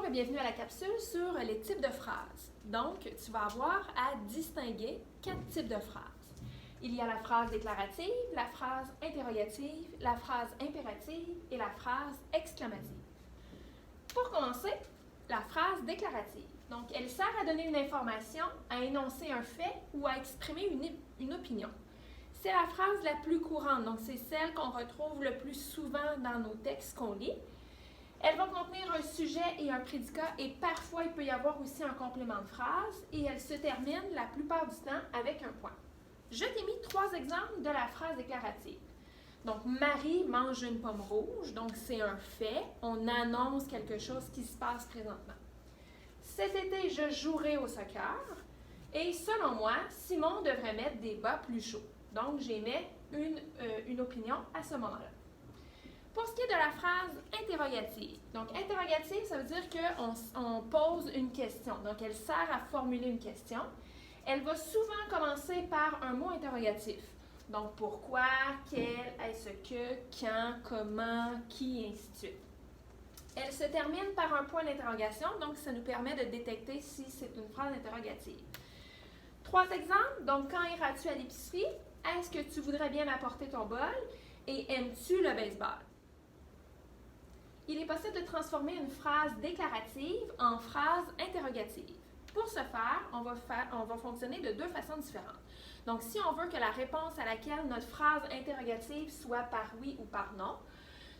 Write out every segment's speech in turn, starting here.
et bienvenue à la capsule sur les types de phrases. Donc, tu vas avoir à distinguer 4 types de phrases. Il y a la phrase déclarative, la phrase interrogative, la phrase impérative et la phrase exclamative. Pour commencer, la phrase déclarative. Donc, elle sert à donner une information, à énoncer un fait ou à exprimer une opinion. C'est la phrase la plus courante, donc c'est celle qu'on retrouve le plus souvent dans nos textes qu'on lit. Elle va contenir un sujet et un prédicat et parfois il peut y avoir aussi un complément de phrase et elle se termine la plupart du temps avec un point. Je t'ai mis 3 exemples de la phrase déclarative. Donc, Marie mange une pomme rouge, donc c'est un fait, on annonce quelque chose qui se passe présentement. Cet été, je jouerai au soccer et selon moi, Simon devrait mettre des bas plus chauds. Donc, j'émets une opinion à ce moment-là. Pour ce qui est de la phrase interrogative, donc interrogative, ça veut dire qu'on pose une question. Donc, elle sert à formuler une question. Elle va souvent commencer par un mot interrogatif. Donc, pourquoi, quel, est-ce que, quand, comment, qui, et ainsi de suite. Elle se termine par un point d'interrogation, donc ça nous permet de détecter si c'est une phrase interrogative. 3 exemples. Donc, quand iras-tu à l'épicerie? Est-ce que tu voudrais bien m'apporter ton bol? Et aimes-tu le baseball? Il est possible de transformer une phrase déclarative en phrase interrogative. Pour ce faire, on va fonctionner de 2 façons différentes. Donc, si on veut que la réponse à laquelle notre phrase interrogative soit par oui ou par non,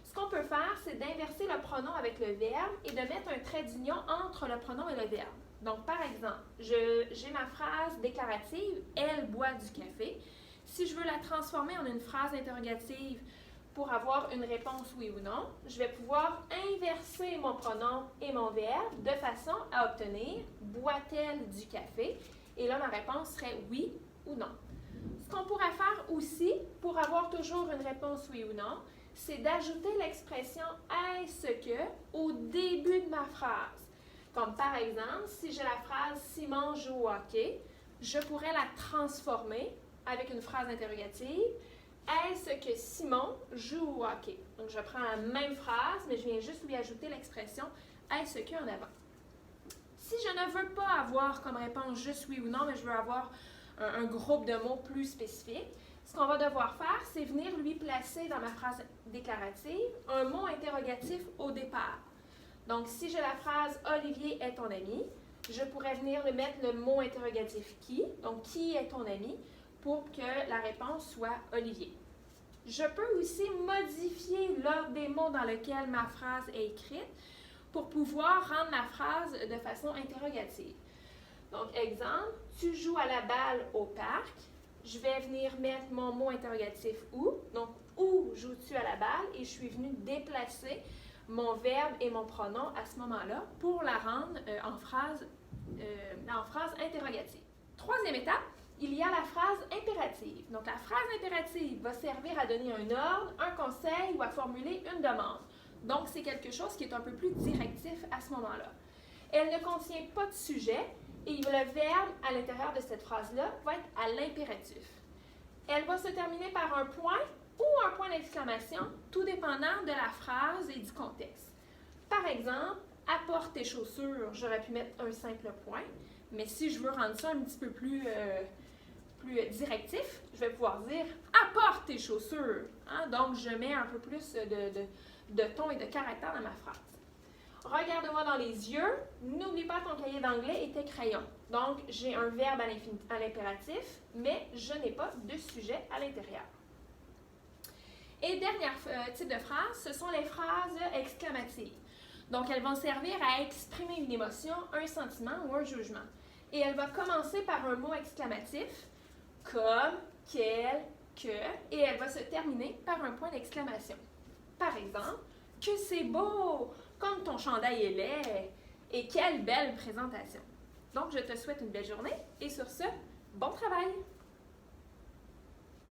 ce qu'on peut faire, c'est d'inverser le pronom avec le verbe et de mettre un trait d'union entre le pronom et le verbe. Donc, par exemple, j'ai ma phrase déclarative « Elle boit du café ». Si je veux la transformer en une phrase interrogative pour avoir une réponse oui ou non, je vais pouvoir inverser mon pronom et mon verbe de façon à obtenir « Boit-elle du café ?» Et là, ma réponse serait oui ou non. Ce qu'on pourrait faire aussi pour avoir toujours une réponse oui ou non, c'est d'ajouter l'expression « est-ce que » au début de ma phrase. Comme par exemple, si j'ai la phrase « Simon joue au hockey », je pourrais la transformer avec une phrase interrogative. Est-ce que Simon joue au hockey? Donc, je prends la même phrase, mais je viens juste lui ajouter l'expression est-ce que en avant. Si je ne veux pas avoir comme réponse juste oui ou non, mais je veux avoir un groupe de mots plus spécifique, ce qu'on va devoir faire, c'est venir lui placer dans ma phrase déclarative un mot interrogatif au départ. Donc, si j'ai la phrase Olivier est ton ami, je pourrais venir lui mettre le mot interrogatif qui, donc qui est ton ami, pour que la réponse soit Olivier. Je peux aussi modifier l'ordre des mots dans lequel ma phrase est écrite pour pouvoir rendre ma phrase de façon interrogative. Donc, exemple, tu joues à la balle au parc. Je vais venir mettre mon mot interrogatif où. Donc, où joues-tu à la balle? Et je suis venue déplacer mon verbe et mon pronom à ce moment-là pour la rendre en phrase interrogative. 3e étape, il y a la phrase impérative. Donc, la phrase impérative va servir à donner un ordre, un conseil ou à formuler une demande. Donc, c'est quelque chose qui est un peu plus directif à ce moment-là. Elle ne contient pas de sujet et le verbe à l'intérieur de cette phrase-là va être à l'impératif. Elle va se terminer par un point ou un point d'exclamation, tout dépendant de la phrase et du contexte. Par exemple, apporte tes chaussures, j'aurais pu mettre un simple point, mais si je veux rendre ça un petit peu plus directif, je vais pouvoir dire apporte tes chaussures. Hein? Donc, je mets un peu plus de ton et de caractère dans ma phrase. Regarde-moi dans les yeux, n'oublie pas ton cahier d'anglais et tes crayons. Donc, j'ai un verbe à l'impératif, mais je n'ai pas de sujet à l'intérieur. Et dernier type de phrase, ce sont les phrases exclamatives. Donc, elles vont servir à exprimer une émotion, un sentiment ou un jugement. Et elle va commencer par un mot exclamatif, comme, quel, que, et elle va se terminer par un point d'exclamation. Par exemple, que c'est beau, comme ton chandail est laid, et quelle belle présentation. Donc, je te souhaite une belle journée, et sur ce, bon travail!